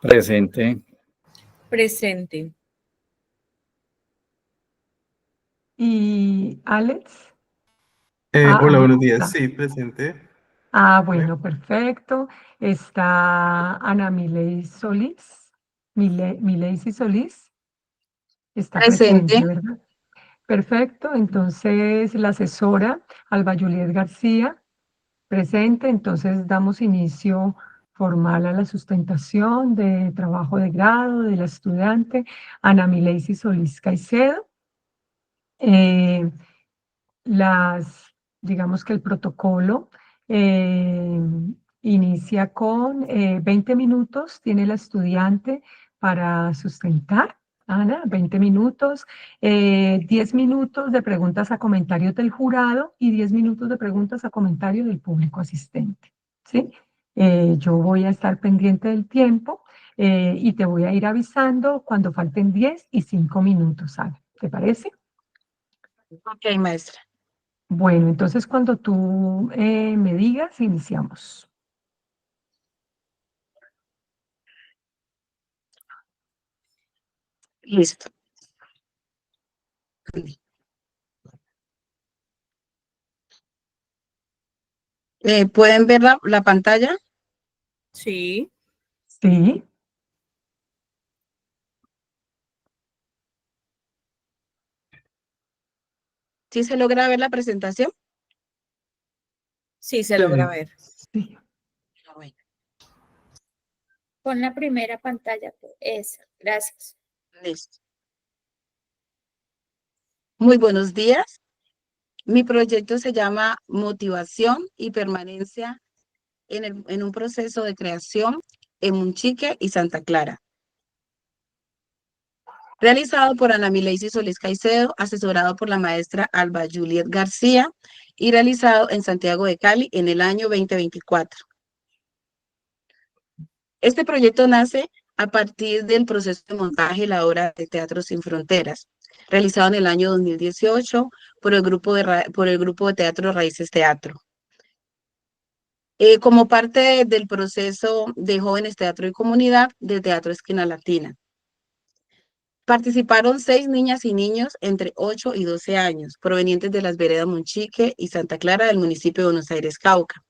Presente. Presente. ¿Y Alex? Hola, buenos días. Está. Sí, presente. Bueno, perfecto. Está Ana Miley Solís. Mileysi Solís. Está presente, ¿verdad? Perfecto. Entonces, la asesora Alba Juliet García, presente. Entonces, damos inicio formal a la sustentación de trabajo de grado de la estudiante Ana Mileysi Solís Caicedo. Digamos que el protocolo inicia con 20 minutos, tiene la estudiante para sustentar. Ana, 20 minutos, 10 minutos de preguntas a comentarios del jurado y 10 minutos de preguntas a comentarios del público asistente, ¿sí? Yo voy a estar pendiente del tiempo y te voy a ir avisando cuando falten 10 y 5 minutos, Ana. ¿Te parece? Ok, maestra. Bueno, entonces cuando tú me digas, iniciamos. Listo. ¿Pueden ver la pantalla? Sí. Sí. ¿Sí se logra ver la presentación? Sí, se logra ver. Sí. Bueno. Pon la primera pantalla. Esa, gracias. Listo. Muy buenos días. Mi proyecto se llama Motivación y Permanencia en un proceso de creación en Munchique y Santa Clara. Realizado por Ana Mileysi Solís Caicedo, asesorado por la maestra Alba Juliet García y realizado en Santiago de Cali en el año 2024. Este proyecto nace a partir del proceso de montaje de la obra de Teatro Sin Fronteras, realizado en el año 2018 por el grupo de teatro Raíces Teatro. Como parte del proceso de Jóvenes Teatro y Comunidad de Teatro Esquina Latina. Participaron 6 niñas y niños entre 8 y 12 años, provenientes de las veredas Monchique y Santa Clara del municipio de Buenos Aires, Cauca.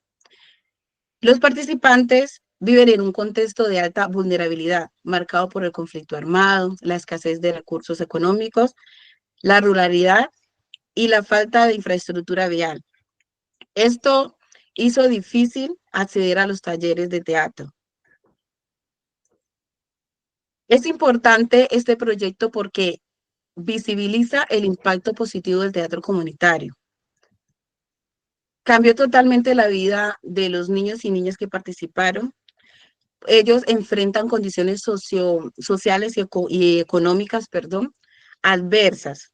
Los participantes viven en un contexto de alta vulnerabilidad, marcado por el conflicto armado, la escasez de recursos económicos, la ruralidad y la falta de infraestructura vial. Esto hizo difícil acceder a los talleres de teatro. Es importante este proyecto porque visibiliza el impacto positivo del teatro comunitario. Cambió totalmente la vida de los niños y niñas que participaron. Ellos enfrentan condiciones sociales y económicas, adversas.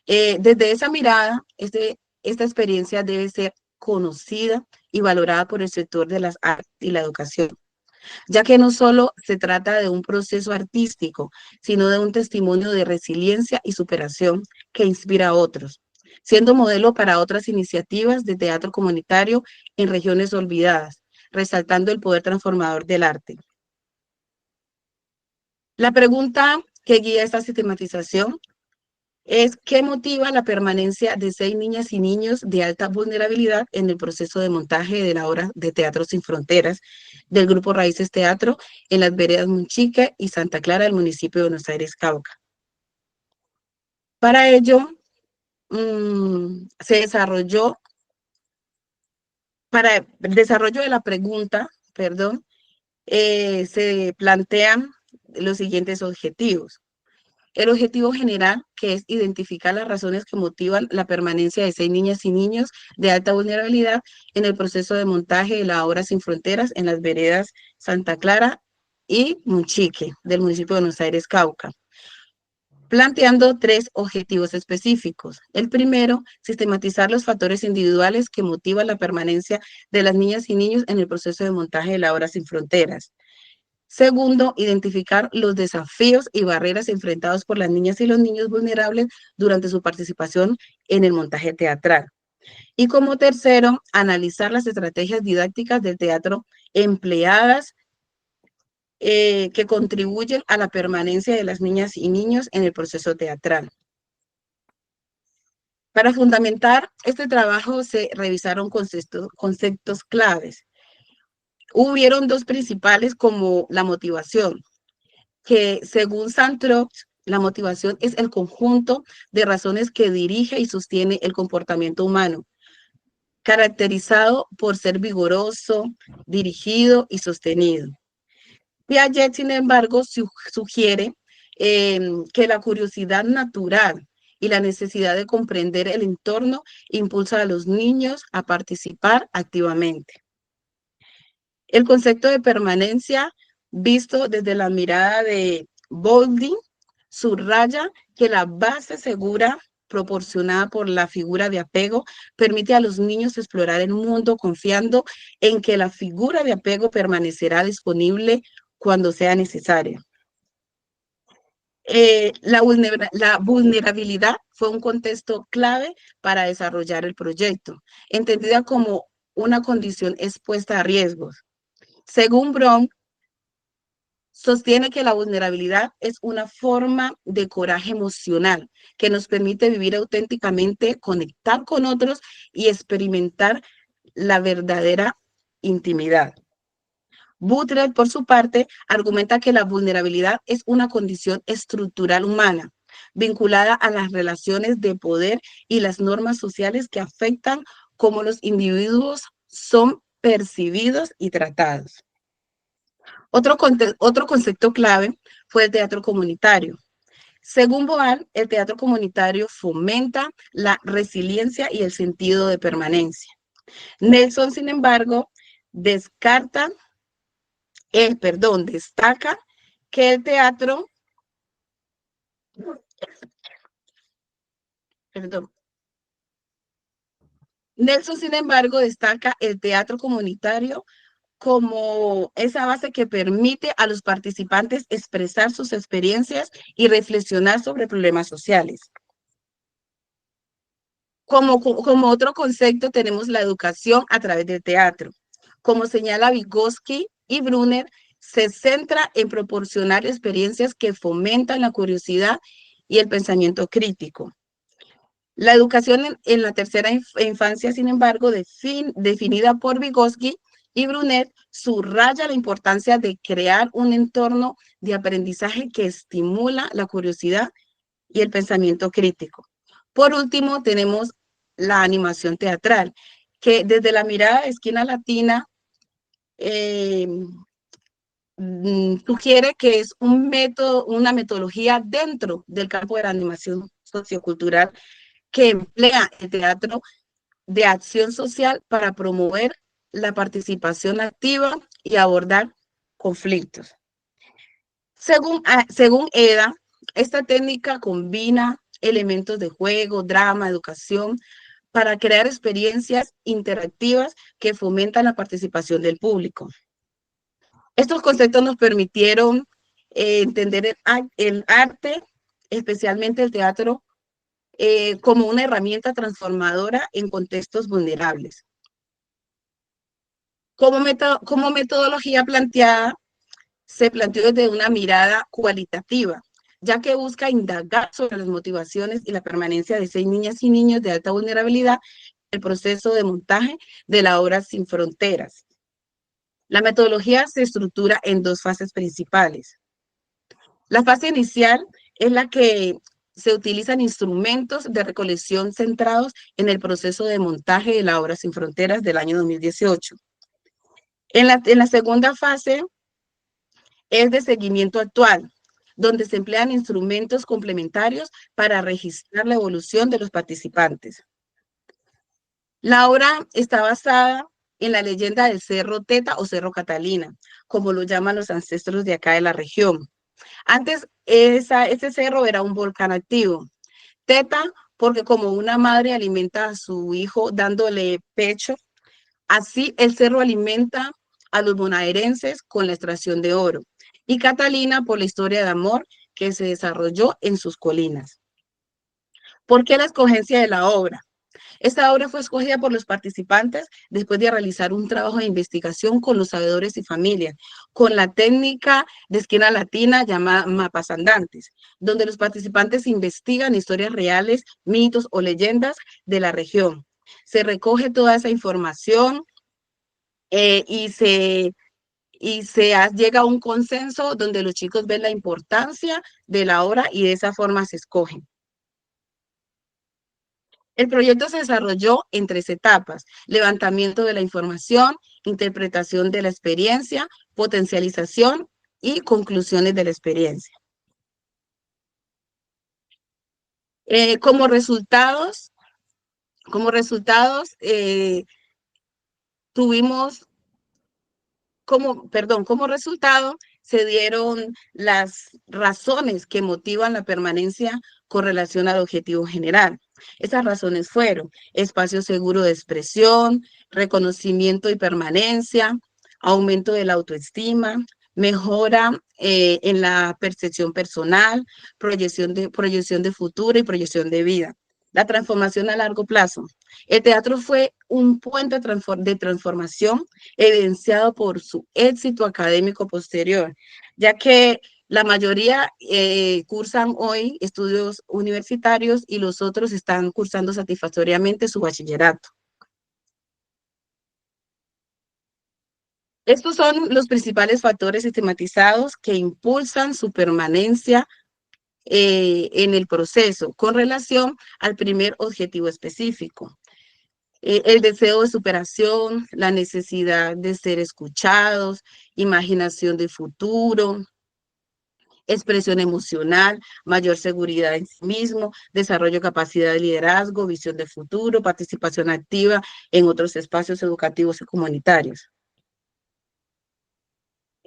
Desde esa mirada, esta experiencia debe ser conocida y valorada por el sector de las artes y la educación, ya que no solo se trata de un proceso artístico, sino de un testimonio de resiliencia y superación que inspira a otros, siendo modelo para otras iniciativas de teatro comunitario en regiones olvidadas, resaltando el poder transformador del arte. La pregunta que guía esta sistematización es ¿qué motiva la permanencia de 6 niñas y niños de alta vulnerabilidad en el proceso de montaje de la obra de Teatro Sin Fronteras del Grupo Raíces Teatro en las veredas Munchique y Santa Clara del municipio de Buenos Aires, Cauca? Para ello, para el desarrollo de la pregunta, se plantean los siguientes objetivos. El objetivo general, que es identificar las razones que motivan la permanencia de 6 niñas y niños de alta vulnerabilidad en el proceso de montaje de la obra Sin Fronteras en las veredas Santa Clara y Munchique del municipio de Buenos Aires, Cauca, planteando 3 objetivos específicos. El primero, sistematizar los factores individuales que motivan la permanencia de las niñas y niños en el proceso de montaje de la obra Sin Fronteras. Segundo, identificar los desafíos y barreras enfrentados por las niñas y los niños vulnerables durante su participación en el montaje teatral. Y como tercero, analizar las estrategias didácticas del teatro empleadas que contribuyen a la permanencia de las niñas y niños en el proceso teatral. Para fundamentar este trabajo se revisaron conceptos claves. Hubieron dos principales, como la motivación, que según Santrop, la motivación es el conjunto de razones que dirige y sostiene el comportamiento humano, caracterizado por ser vigoroso, dirigido y sostenido. Piaget, sin embargo, sugiere que la curiosidad natural y la necesidad de comprender el entorno impulsa a los niños a participar activamente. El concepto de permanencia, visto desde la mirada de Bowlby, subraya que la base segura proporcionada por la figura de apego permite a los niños explorar el mundo confiando en que la figura de apego permanecerá disponible cuando sea necesaria. La vulnerabilidad fue un contexto clave para desarrollar el proyecto, entendida como una condición expuesta a riesgos. Según Brown, sostiene que la vulnerabilidad es una forma de coraje emocional que nos permite vivir auténticamente, conectar con otros y experimentar la verdadera intimidad. Butler, por su parte, argumenta que la vulnerabilidad es una condición estructural humana, vinculada a las relaciones de poder y las normas sociales que afectan cómo los individuos son percibidos y tratados. Otro concepto clave fue el teatro comunitario. Según Boal, el teatro comunitario fomenta la resiliencia y el sentido de permanencia. Nelson, sin embargo, destaca que el teatro, Nelson, sin embargo, destaca el teatro comunitario como esa base que permite a los participantes expresar sus experiencias y reflexionar sobre problemas sociales. Como otro concepto tenemos la educación a través del teatro. Como señala Vygotsky y Brunner, se centra en proporcionar experiencias que fomentan la curiosidad y el pensamiento crítico. La educación en la tercera infancia, sin embargo, definida por Vygotsky y Brunet, subraya la importancia de crear un entorno de aprendizaje que estimula la curiosidad y el pensamiento crítico. Por último, tenemos la animación teatral, que desde la mirada de Esquina Latina sugiere que es un método, una metodología dentro del campo de la animación sociocultural que emplea el teatro de acción social para promover la participación activa y abordar conflictos. Según Eda, esta técnica combina elementos de juego, drama, educación, para crear experiencias interactivas que fomentan la participación del público. Estos conceptos nos permitieron entender el arte, especialmente el teatro, como una herramienta transformadora en contextos vulnerables. Como metodología planteada, se planteó desde una mirada cualitativa, ya que busca indagar sobre las motivaciones y la permanencia de 6 niñas y niños de alta vulnerabilidad en el proceso de montaje de la obra Sin Fronteras. La metodología se estructura en 2 fases principales. La fase inicial es la que se utilizan instrumentos de recolección centrados en el proceso de montaje de la obra Sin Fronteras del año 2018. En la segunda fase es de seguimiento actual, donde se emplean instrumentos complementarios para registrar la evolución de los participantes. La obra está basada en la leyenda del Cerro Teta o Cerro Catalina, como lo llaman los ancestros de acá de la región. Antes, ese cerro era un volcán activo. Teta, porque como una madre alimenta a su hijo dándole pecho, así el cerro alimenta a los bonaerenses con la extracción de oro. Y Catalina, por la historia de amor que se desarrolló en sus colinas. ¿Por qué la escogencia de la obra? Esta obra fue escogida por los participantes después de realizar un trabajo de investigación con los sabedores y familias, con la técnica de esquina latina llamada mapas andantes, donde los participantes investigan historias reales, mitos o leyendas de la región. Se recoge toda esa información y llega a un consenso donde los chicos ven la importancia de la obra y de esa forma se escogen. El proyecto se desarrolló en 3 etapas: levantamiento de la información, interpretación de la experiencia, potencialización y conclusiones de la experiencia. Como resultados, como resultado se dieron las razones que motivan la permanencia con relación al objetivo general. Esas razones fueron espacio seguro de expresión, reconocimiento y permanencia, aumento de la autoestima, mejora en la percepción personal, proyección de futuro y proyección de vida. La transformación a largo plazo. El teatro fue un puente de transformación evidenciado por su éxito académico posterior, ya que la mayoría cursan hoy estudios universitarios y los otros están cursando satisfactoriamente su bachillerato. Estos son los principales factores sistematizados que impulsan su permanencia en el proceso con relación al primer objetivo específico. El deseo de superación, la necesidad de ser escuchados, imaginación de futuro, expresión emocional, mayor seguridad en sí mismo, desarrollo de capacidad de liderazgo, visión de futuro, participación activa en otros espacios educativos y comunitarios.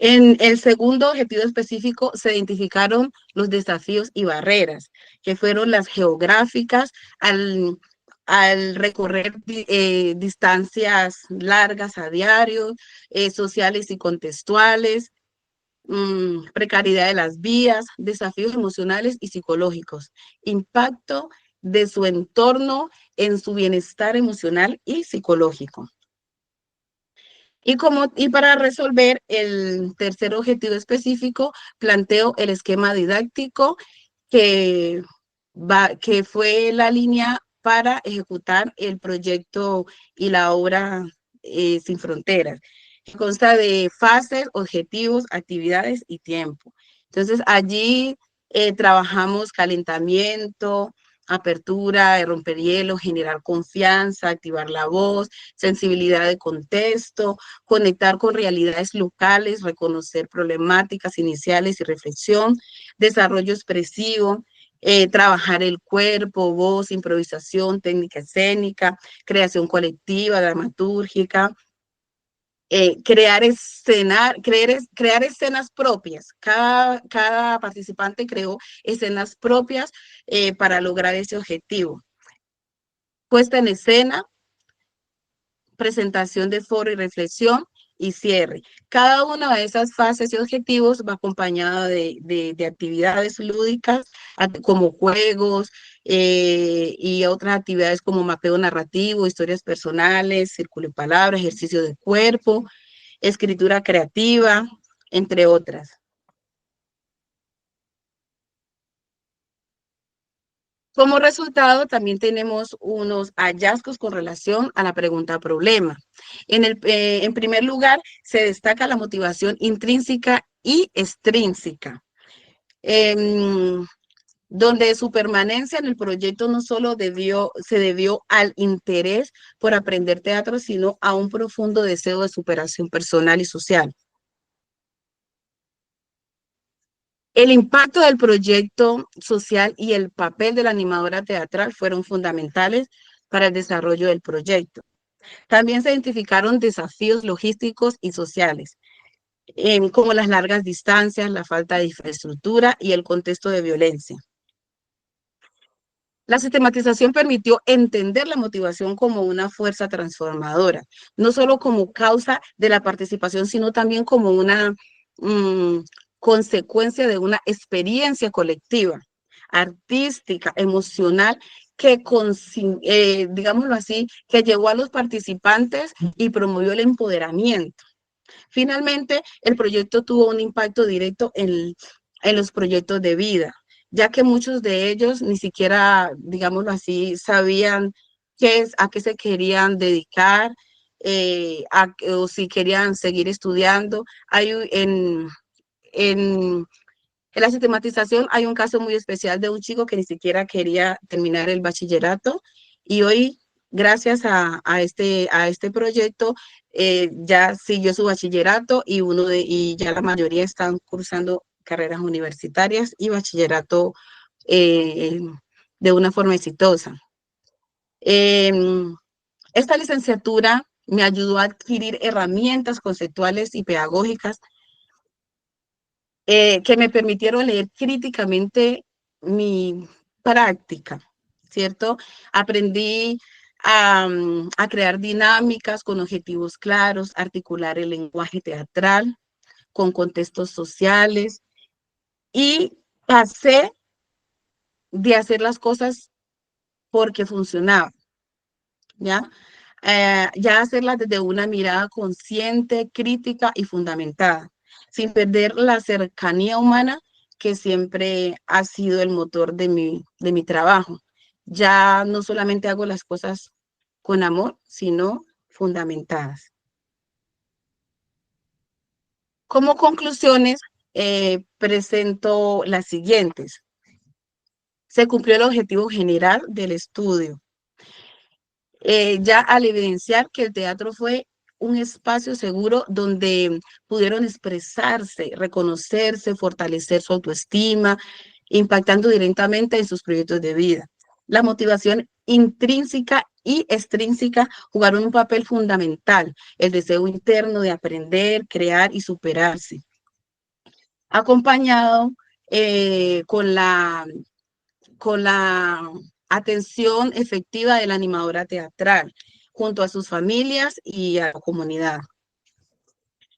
En el segundo objetivo específico se identificaron los desafíos y barreras, que fueron las geográficas al recorrer distancias largas a diario, sociales y contextuales, precariedad de las vías, desafíos emocionales y psicológicos, impacto de su entorno en su bienestar emocional y psicológico. Y para resolver el tercer objetivo específico, planteo el esquema didáctico que fue la línea para ejecutar el proyecto y la obra Sin Fronteras, que consta de fases, objetivos, actividades y tiempo. Entonces, allí trabajamos calentamiento, apertura, romper hielo, generar confianza, activar la voz, sensibilidad de contexto, conectar con realidades locales, reconocer problemáticas iniciales y reflexión, desarrollo expresivo, trabajar el cuerpo, voz, improvisación, técnica escénica, creación colectiva, dramatúrgica, crear escenas propias. Cada participante creó escenas propias para lograr ese objetivo. Puesta en escena, presentación de foro y reflexión y cierre. Cada una de esas fases y objetivos va acompañada de actividades lúdicas como juegos y otras actividades como mapeo narrativo, historias personales, círculo de palabras, ejercicio de cuerpo, escritura creativa, entre otras. Como resultado, también tenemos unos hallazgos con relación a la pregunta problema. En primer lugar, se destaca la motivación intrínseca y extrínseca, donde su permanencia en el proyecto no solo se debió al interés por aprender teatro, sino a un profundo deseo de superación personal y social. El impacto del proyecto social y el papel de la animadora teatral fueron fundamentales para el desarrollo del proyecto. También se identificaron desafíos logísticos y sociales, como las largas distancias, la falta de infraestructura y el contexto de violencia. La sistematización permitió entender la motivación como una fuerza transformadora, no solo como causa de la participación, sino también como una consecuencia de una experiencia colectiva, artística, emocional, que, digámoslo así, que llevó a los participantes y promovió el empoderamiento. Finalmente, el proyecto tuvo un impacto directo en los proyectos de vida, ya que muchos de ellos ni siquiera, digámoslo así, sabían a qué se querían dedicar, o si querían seguir estudiando. En la sistematización hay un caso muy especial de un chico que ni siquiera quería terminar el bachillerato y hoy, gracias a este proyecto, ya siguió su bachillerato y ya la mayoría están cursando carreras universitarias y bachillerato de una forma exitosa. Esta licenciatura me ayudó a adquirir herramientas conceptuales y pedagógicas que me permitieron leer críticamente mi práctica, ¿cierto? Aprendí a crear dinámicas con objetivos claros, articular el lenguaje teatral con contextos sociales y pasé de hacer las cosas porque funcionaban, ¿ya? Ya hacerlas desde una mirada consciente, crítica y fundamentada, sin perder la cercanía humana que siempre ha sido el motor de mi trabajo. Ya no solamente hago las cosas con amor, sino fundamentadas. Como conclusiones, presento las siguientes. Se cumplió el objetivo general del estudio. Ya al evidenciar que el teatro fue un espacio seguro donde pudieron expresarse, reconocerse, fortalecer su autoestima, impactando directamente en sus proyectos de vida. La motivación intrínseca y extrínseca jugaron un papel fundamental, el deseo interno de aprender, crear y superarse, acompañado con la atención efectiva de la animadora teatral, junto a sus familias y a la comunidad.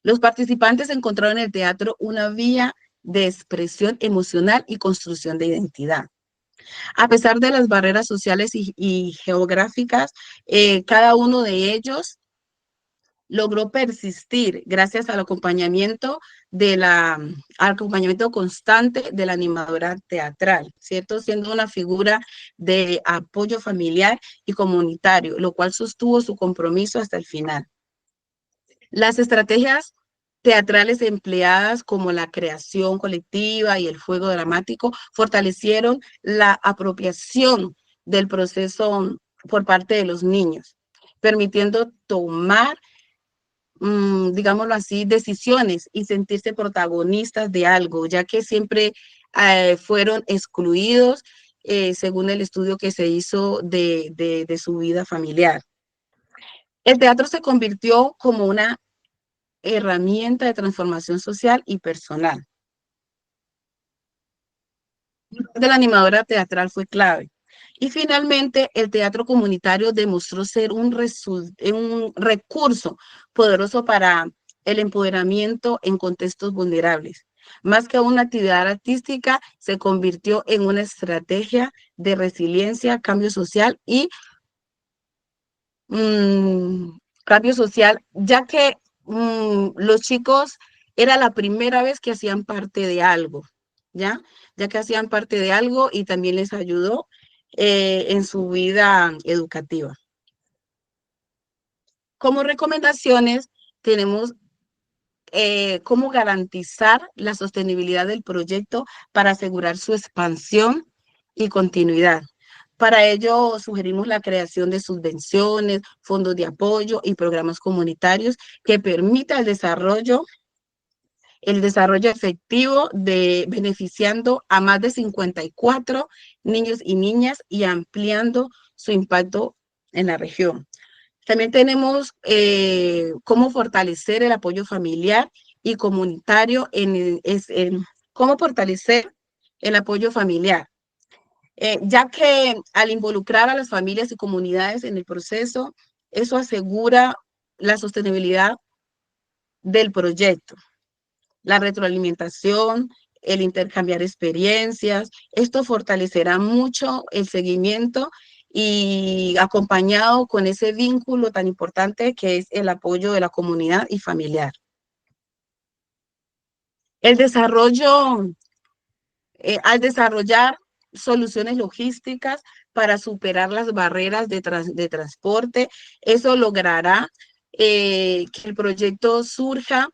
Los participantes encontraron en el teatro una vía de expresión emocional y construcción de identidad. A pesar de las barreras sociales y geográficas, cada uno de ellos logró persistir gracias al acompañamiento constante de la animadora teatral, ¿cierto? Siendo una figura de apoyo familiar y comunitario, lo cual sostuvo su compromiso hasta el final. Las estrategias teatrales empleadas como la creación colectiva y el juego dramático fortalecieron la apropiación del proceso por parte de los niños, permitiendo tomar digámoslo así, decisiones y sentirse protagonistas de algo, ya que siempre fueron excluidos según el estudio que se hizo de su vida familiar. El teatro se convirtió como una herramienta de transformación social y personal. De la animadora teatral fue clave. Y finalmente, el teatro comunitario demostró ser un recurso poderoso para el empoderamiento en contextos vulnerables. Más que una actividad artística, se convirtió en una estrategia de resiliencia, cambio social y ya que los chicos era la primera vez que hacían parte de algo, ya que hacían parte de algo y también les ayudó en su vida educativa. Como recomendaciones, tenemos cómo garantizar la sostenibilidad del proyecto para asegurar su expansión y continuidad. Para ello, sugerimos la creación de subvenciones, fondos de apoyo y programas comunitarios que permita el desarrollo efectivo beneficiando a más de 54 niños y niñas y ampliando su impacto en la región. También tenemos cómo fortalecer el apoyo familiar y comunitario, cómo fortalecer el apoyo familiar, ya que al involucrar a las familias y comunidades en el proceso, eso asegura la sostenibilidad del proyecto. La retroalimentación, el intercambiar experiencias, esto fortalecerá mucho el seguimiento y acompañado con ese vínculo tan importante que es el apoyo de la comunidad y familiar. El desarrollo, al desarrollar soluciones logísticas para superar las barreras de transporte, eso logrará que el proyecto surja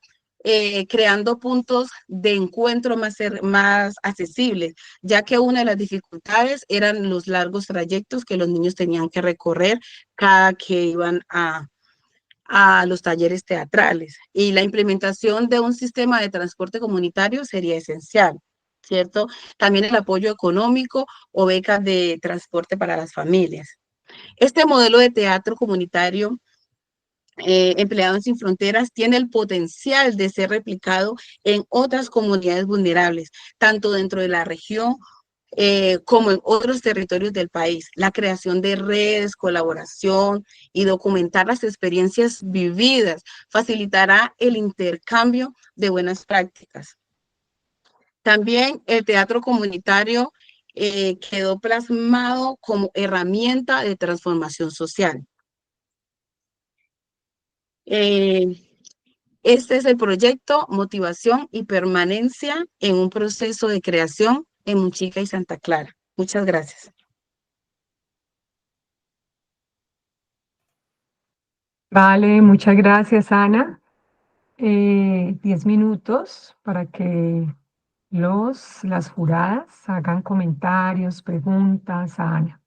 creando puntos de encuentro más accesibles, ya que una de las dificultades eran los largos trayectos que los niños tenían que recorrer cada que iban a los talleres teatrales. Y la implementación de un sistema de transporte comunitario sería esencial, ¿cierto? También el apoyo económico o becas de transporte para las familias. Este modelo de teatro comunitario Empleados Sin Fronteras tiene el potencial de ser replicado en otras comunidades vulnerables, tanto dentro de la región como en otros territorios del país. La creación de redes, colaboración y documentar las experiencias vividas facilitará el intercambio de buenas prácticas. También el teatro comunitario quedó plasmado como herramienta de transformación social. Este es el proyecto Motivación y Permanencia en un proceso de creación en Mochica y Santa Clara. Muchas gracias. Vale, muchas gracias, Ana. 10 minutos para que las juradas hagan comentarios, preguntas a Ana.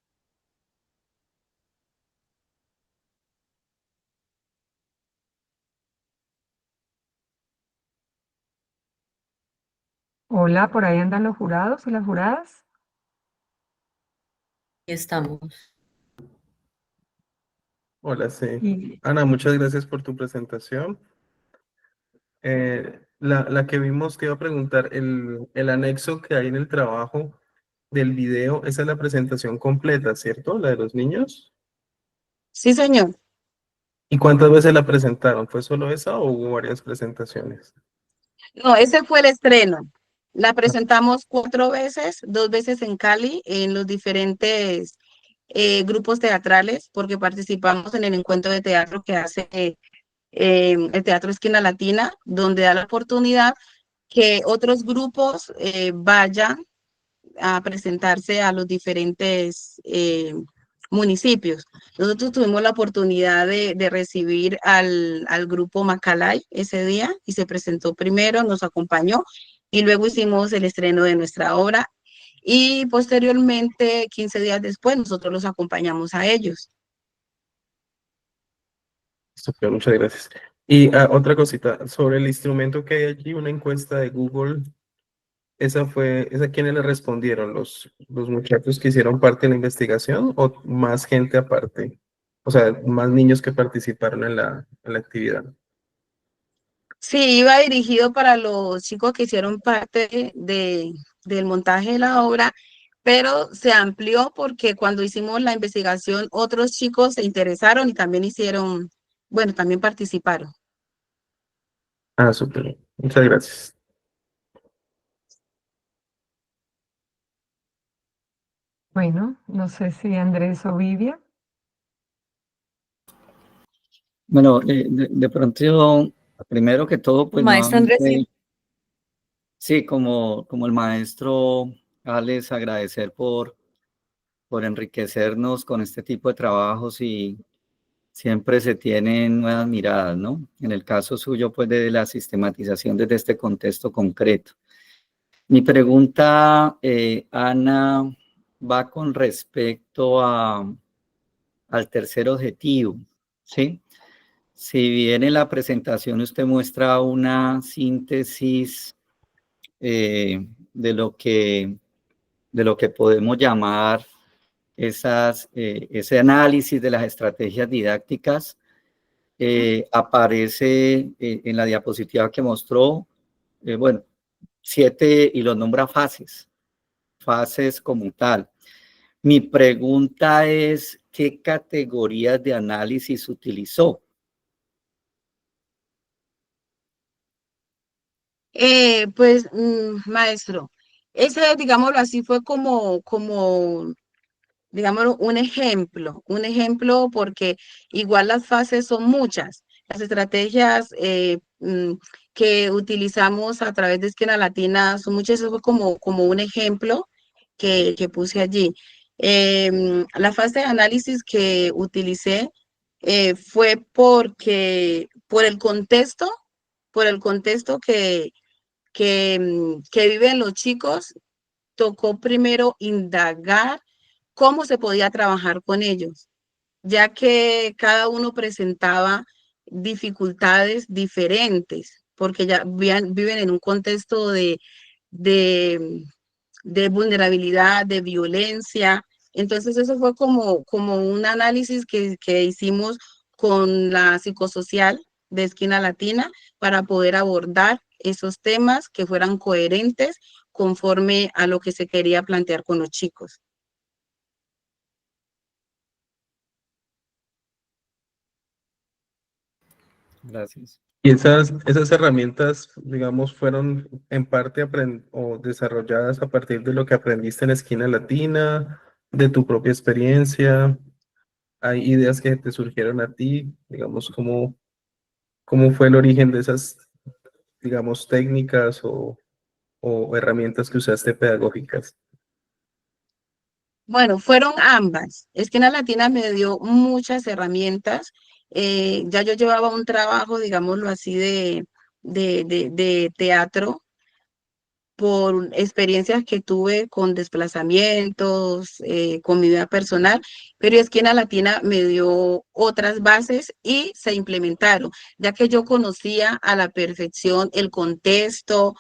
Hola, por ahí andan los jurados y las juradas. Aquí estamos. Hola, sí. Y Ana, muchas gracias por tu presentación. La que vimos, te iba a preguntar, el anexo que hay en el trabajo del video, esa es la presentación completa, ¿cierto? La de los niños. Sí, señor. ¿Y cuántas veces la presentaron? ¿Fue solo esa o hubo varias presentaciones? No, ese fue el estreno. La presentamos 4 veces, 2 veces en Cali, en los diferentes grupos teatrales, porque participamos en el encuentro de teatro que hace el Teatro Esquina Latina, donde da la oportunidad que otros grupos vayan a presentarse a los diferentes municipios. Nosotros tuvimos la oportunidad de recibir al grupo Macalay ese día y se presentó primero, nos acompañó y luego hicimos el estreno de nuestra obra y posteriormente, 15 días después, nosotros los acompañamos a ellos. Súper, muchas gracias. Y otra cosita, sobre el instrumento que hay allí, una encuesta de Google, ¿esa quiénes le respondieron? ¿Los muchachos que hicieron parte de la investigación o más gente aparte? O sea, más niños que participaron en la actividad. Sí, iba dirigido para los chicos que hicieron parte del montaje de la obra, pero se amplió porque cuando hicimos la investigación, otros chicos se interesaron y también hicieron, bueno, también participaron. Ah, súper. Muchas gracias. bueno, no sé si Andrés o Vivian. Bueno, de pronto, primero que todo, pues Maestro Andrés, sí. nuevamente, sí, como el maestro Alex, agradecer por enriquecernos con este tipo de trabajos y siempre se tienen nuevas miradas, ¿no? En el caso suyo, pues de la sistematización desde este contexto concreto. Mi pregunta, Ana, va con respecto al tercer objetivo, ¿sí? Si bien en la presentación usted muestra una síntesis de lo que podemos llamar ese análisis de las estrategias didácticas, aparece en la diapositiva que mostró, bueno, 7 y los nombra fases como tal. Mi pregunta es, ¿qué categorías de análisis utilizó? Maestro, ese, digámoslo así, fue como digámoslo, un ejemplo porque igual las fases son muchas. Las estrategias que utilizamos a través de Esquina Latina son muchas, eso fue como un ejemplo que puse allí. La fase de análisis que utilicé fue por el contexto que viven los chicos, tocó primero indagar cómo se podía trabajar con ellos, ya que cada uno presentaba dificultades diferentes, porque ya viven en un contexto de, de vulnerabilidad, de violencia. Entonces eso fue como un análisis que hicimos con la psicosocial de Esquina Latina para poder abordar esos temas que fueran coherentes conforme a lo que se quería plantear con los chicos. Gracias. Y esas herramientas, digamos, fueron en parte o desarrolladas a partir de lo que aprendiste en Esquina Latina, de tu propia experiencia. Hay ideas que te surgieron a ti, digamos, cómo fue el origen de esas, digamos, técnicas o herramientas que usaste pedagógicas. Bueno, fueron ambas. Esquina Latina me dio muchas herramientas. Ya yo llevaba un trabajo, digámoslo así, de teatro por experiencias que tuve con desplazamientos, con mi vida personal, pero Esquina Latina me dio otras bases y se implementaron, ya que yo conocía a la perfección el contexto,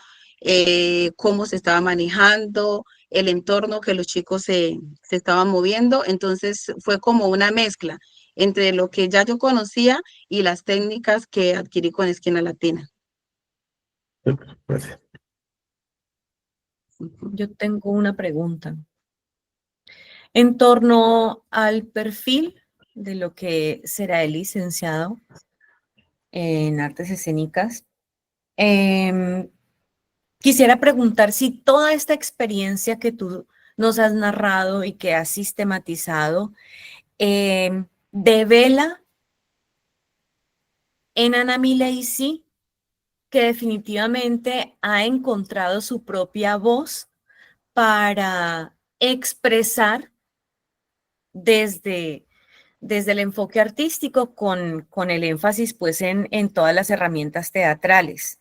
cómo se estaba manejando, el entorno que los chicos se estaban moviendo, entonces fue como una mezcla entre lo que ya yo conocía y las técnicas que adquirí con Esquina Latina. Gracias. Yo tengo una pregunta. En torno al perfil de lo que será el licenciado en artes escénicas, quisiera preguntar si toda esta experiencia que tú nos has narrado y que has sistematizado devela en Ana Milady que definitivamente ha encontrado su propia voz para expresar desde el enfoque artístico con el énfasis pues en todas las herramientas teatrales,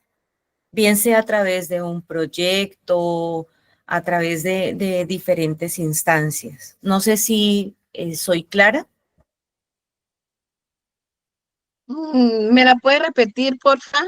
bien sea a través de un proyecto, a través de diferentes instancias. No sé si soy clara. ¿Me la puede repetir, porfa?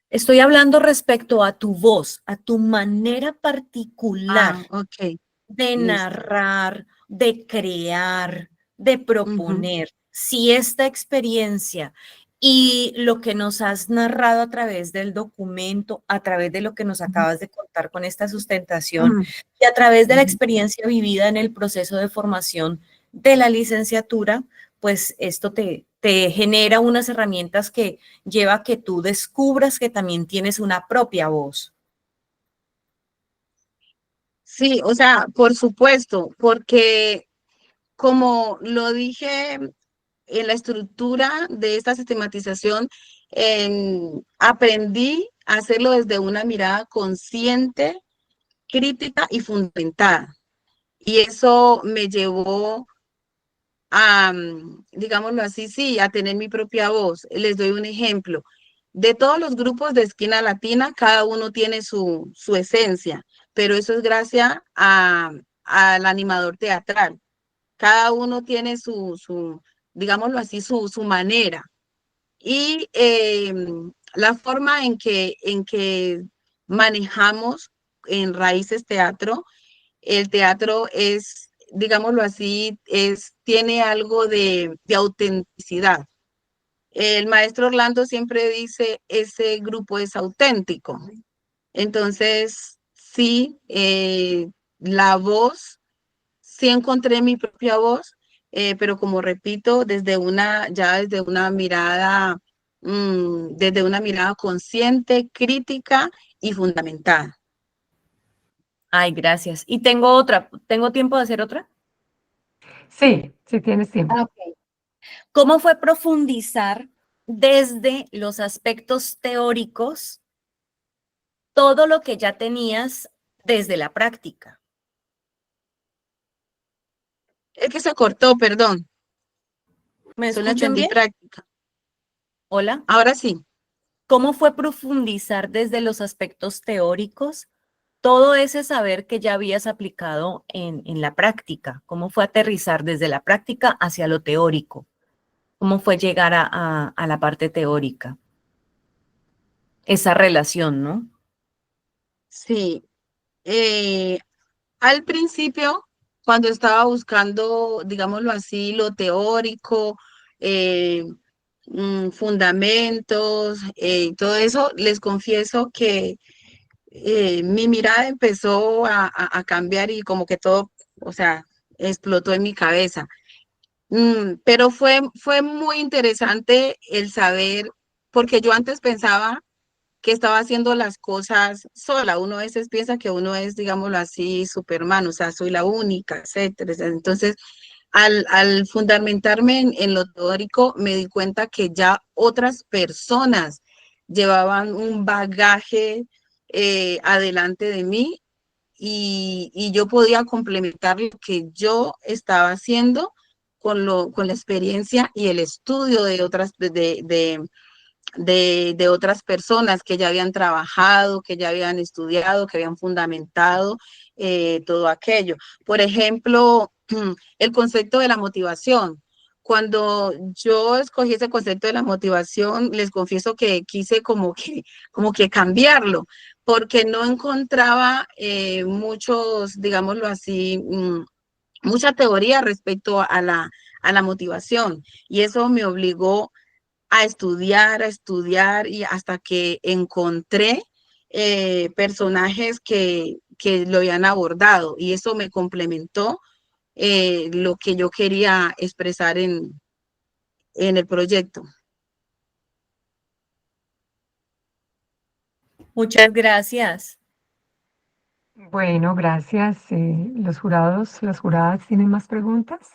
Estoy hablando respecto a tu voz, a tu manera particular Ok. de Listo. narrar, de crear, de proponer. Si esta experiencia y lo que nos has narrado a través del documento, a través de lo que nos acabas de contar con esta sustentación y a través de la experiencia vivida en el proceso de formación de la licenciatura, pues esto te genera unas herramientas que lleva a que tú descubras que también tienes una propia voz. Sí, o sea, por supuesto, porque como lo dije en la estructura de esta sistematización, aprendí a hacerlo desde una mirada consciente, crítica y fundamentada. Y eso me llevó a, digámoslo así, sí, a tener mi propia voz. Les doy un ejemplo. De todos los grupos de Esquina Latina, cada uno tiene su esencia, pero eso es gracias al animador teatral. Cada uno tiene digámoslo así, su manera. Y la forma en que manejamos en Raíces Teatro, el teatro es, digámoslo así, tiene algo de autenticidad. El maestro Orlando siempre dice, ese grupo es auténtico. Entonces, sí, la voz, sí encontré mi propia voz, pero como repito, desde una mirada, desde una mirada consciente, crítica y fundamentada. Ay, gracias. Y tengo otra. ¿Tengo tiempo de hacer otra? Sí, sí tienes tiempo. Ah, ok. ¿Cómo fue profundizar desde los aspectos teóricos todo lo que ya tenías desde la práctica? Es que se cortó, perdón. ¿Me Solo escuchan entendí bien? práctica. Hola. Ahora sí. ¿Cómo fue profundizar desde los aspectos teóricos todo ese saber que ya habías aplicado en la práctica? ¿Cómo fue aterrizar desde la práctica hacia lo teórico? ¿Cómo fue llegar a la parte teórica? Esa relación, ¿no? Sí. Al principio, cuando estaba buscando, digámoslo así, lo teórico, eh, fundamentos, todo eso, les confieso que mi mirada empezó a cambiar y como que todo, o sea, explotó en mi cabeza. Pero fue muy interesante el saber, porque yo antes pensaba que estaba haciendo las cosas sola. Uno a veces piensa que uno es, digámoslo así, Superman, o sea, soy la única, etcétera. Entonces, al fundamentarme en lo teórico, me di cuenta que ya otras personas llevaban un bagaje adelante de mí y yo podía complementar lo que yo estaba haciendo con la experiencia y el estudio de otras, de otras personas que ya habían trabajado, que ya habían estudiado, que habían fundamentado todo aquello. Por ejemplo, el concepto de la motivación. Cuando yo escogí ese concepto de la motivación, les confieso que quise como que cambiarlo, porque no encontraba muchos, digámoslo así, mucha teoría respecto a la motivación. Y eso me obligó a estudiar y hasta que encontré personajes que lo habían abordado y eso me complementó lo que yo quería expresar en el proyecto. Muchas gracias. Bueno, gracias. Los jurados, las juradas tienen más preguntas.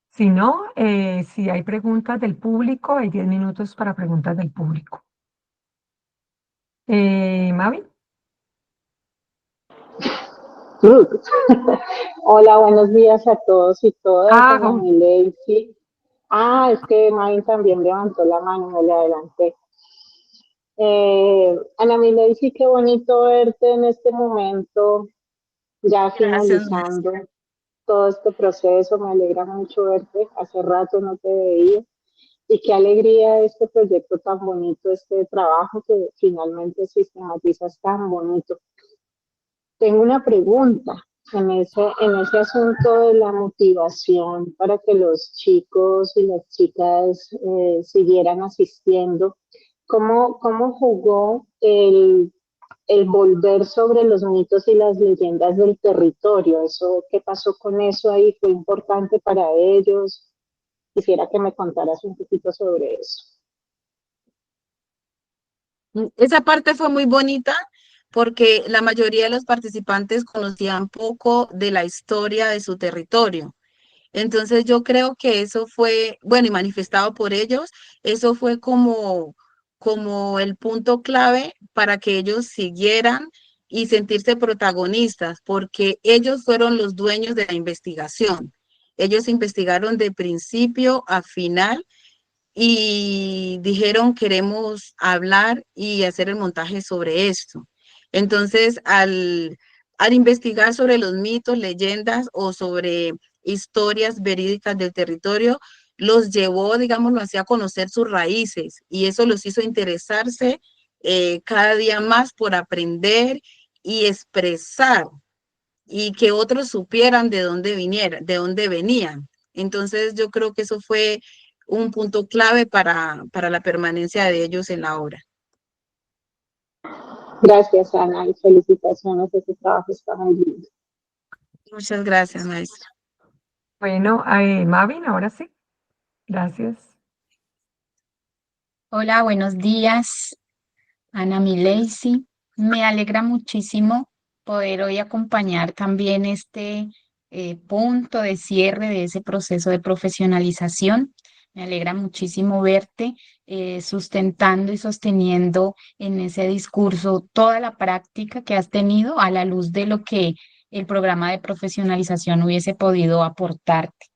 Si no, si hay preguntas del público, hay 10 minutos para preguntas del público. Mavi. Ruth. Hola, buenos días a todos y todas. Ah, Ana Milady. Es que Main también levantó la mano, me le adelanté. Ana Milady, qué bonito verte en este momento, ya Gracias, maestra. finalizando todo este proceso. Me alegra mucho verte. Hace rato no te veía. Y qué alegría este proyecto tan bonito, este trabajo que finalmente sistematizas tan bonito. Tengo una pregunta en ese asunto de la motivación para que los chicos y las chicas siguieran asistiendo. ¿Cómo jugó el volver sobre los mitos y las leyendas del territorio? Eso, ¿qué pasó con eso ahí? ¿Fue importante para ellos? Quisiera que me contaras un poquito sobre eso. Esa parte fue muy bonita porque la mayoría de los participantes conocían poco de la historia de su territorio. Entonces yo creo que eso fue, bueno, y manifestado por ellos, eso fue como el punto clave para que ellos siguieran y sentirse protagonistas, porque ellos fueron los dueños de la investigación. Ellos investigaron de principio a final y dijeron queremos hablar y hacer el montaje sobre esto. Entonces, al investigar sobre los mitos, leyendas o sobre historias verídicas del territorio, los llevó, digámoslo así, a conocer sus raíces y eso los hizo interesarse cada día más por aprender y expresar y que otros supieran de dónde vinieran, de dónde venían. Entonces yo creo que eso fue un punto clave para la permanencia de ellos en la obra. Gracias, Ana, y felicitaciones. Ese trabajo está muy lindo. Muchas gracias, maestra. Bueno, Mavin, ahora sí. Gracias. Hola, buenos días, Ana Milady. Me alegra muchísimo poder hoy acompañar también este punto de cierre de ese proceso de profesionalización. Me alegra muchísimo verte sustentando y sosteniendo en ese discurso toda la práctica que has tenido a la luz de lo que el programa de profesionalización hubiese podido aportarte.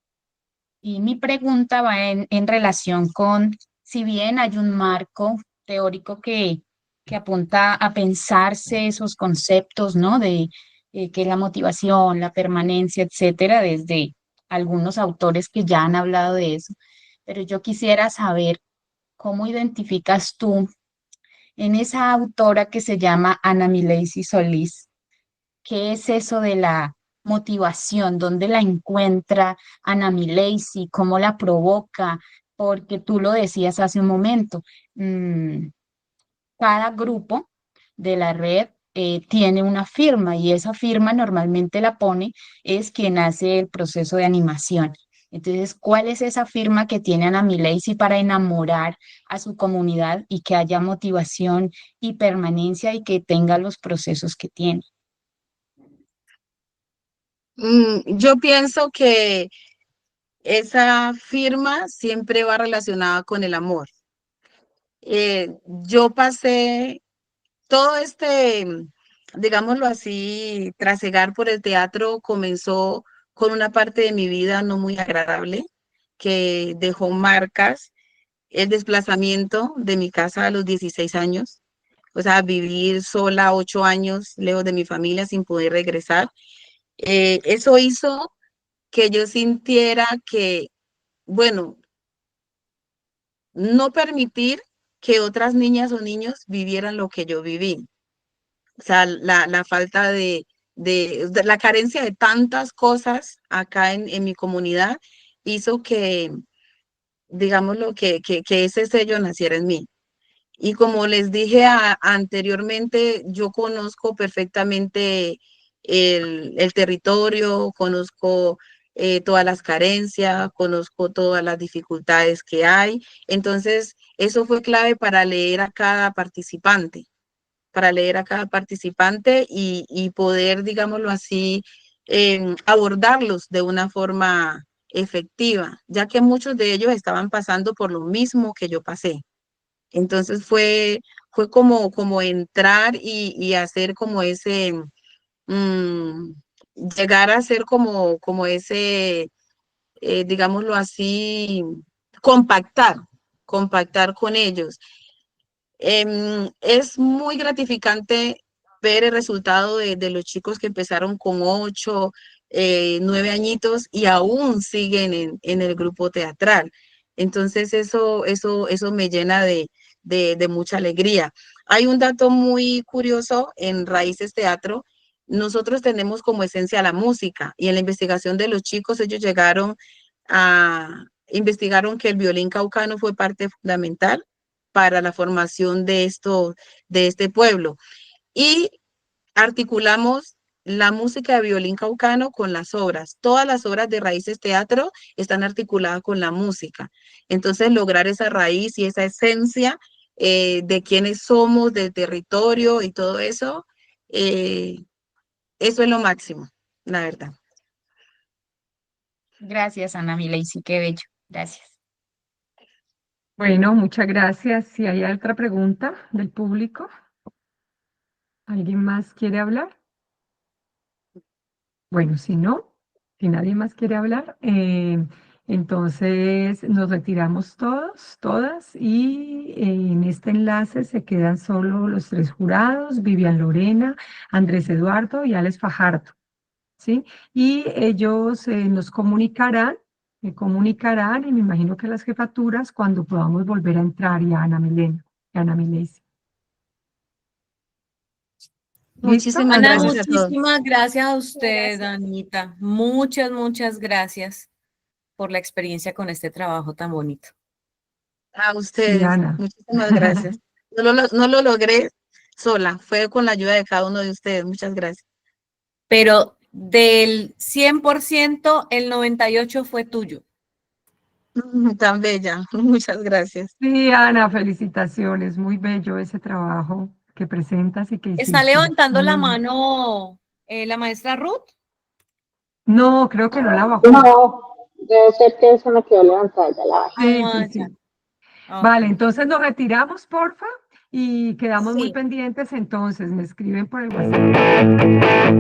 Y mi pregunta va en relación con, si bien hay un marco teórico que apunta a pensarse esos conceptos, ¿no? De qué es la motivación, la permanencia, etcétera, desde algunos autores que ya han hablado de eso. Pero yo quisiera saber cómo identificas tú en esa autora que se llama Ana Milesi Solís. ¿Qué es eso de la motivación? ¿Dónde la encuentra Ana Milesi? ¿Cómo la provoca? Porque tú lo decías hace un momento, cada grupo de la red tiene una firma y esa firma normalmente la pone es quien hace el proceso de animación. Entonces, ¿cuál es esa firma que tiene Ana Milesi para enamorar a su comunidad y que haya motivación y permanencia y que tenga los procesos que tiene? Yo pienso que esa firma siempre va relacionada con el amor. Yo pasé todo digámoslo así, trasegar por el teatro comenzó con una parte de mi vida no muy agradable que dejó marcas, el desplazamiento de mi casa a los 16 años, o sea, vivir sola 8 años lejos de mi familia sin poder regresar. Eso hizo que yo sintiera que, bueno, no permitir que otras niñas o niños vivieran lo que yo viví. O sea, la falta de la carencia de tantas cosas acá en mi comunidad hizo que, digámoslo, que ese sello naciera en mí. Y como les dije anteriormente, yo conozco perfectamente el territorio, conozco todas las carencias, conozco todas las dificultades que hay. Entonces, eso fue clave para leer a cada participante, y poder, digámoslo así, abordarlos de una forma efectiva, ya que muchos de ellos estaban pasando por lo mismo que yo pasé. Entonces fue como entrar y hacer como llegar a ser como ese, digámoslo así, compactar con ellos. Es muy gratificante ver el resultado de los chicos que empezaron con 8, 9 añitos y aún siguen en el grupo teatral. Entonces eso me llena de mucha alegría. Hay un dato muy curioso en Raíces Teatro. Nosotros tenemos como esencia la música y en la investigación de los chicos ellos investigaron que el violín caucano fue parte fundamental para la formación de este pueblo. Y articulamos la música de violín caucano con las obras. Todas las obras de Raíces Teatro están articuladas con la música. Entonces, lograr esa raíz y esa esencia de quiénes somos, del territorio y todo eso, eso es lo máximo, la verdad. Gracias, Ana Milesi, qué bello. Gracias. Bueno, muchas gracias. Si hay otra pregunta del público, ¿alguien más quiere hablar? Bueno, si no, si nadie más quiere hablar, entonces nos retiramos todos, todas, y en este enlace se quedan solo los 3 jurados, Vivian Lorena, Andrés Eduardo y Alex Fajardo, ¿sí? Y ellos nos comunicarán, y me imagino que las jefaturas, cuando podamos volver a entrar, y a Ana Milena, y a Ana Milesi. ¿Listo? Muchísimas Ana, gracias a todos. muchísimas gracias a usted, Gracias. Anita. Muchas gracias por la experiencia con este trabajo tan bonito. A Sí, ustedes, Ana. muchísimas gracias. No lo logré sola, fue con la ayuda de cada uno de ustedes. Muchas gracias. Pero del 100%, el 98% fue tuyo. Tan bella, muchas gracias. Sí, Ana, felicitaciones. Muy bello ese trabajo que presentas y que Está hiciste. levantando Muy la bonito. mano la maestra Ruth. No, creo que no la bajó. No, debe ser que se me quedó levantada, ya la bajé. Sí, Ah, sí, ya. sí. Ok. Vale, entonces nos retiramos, porfa, y quedamos muy Sí. pendientes entonces. Me escriben por el WhatsApp.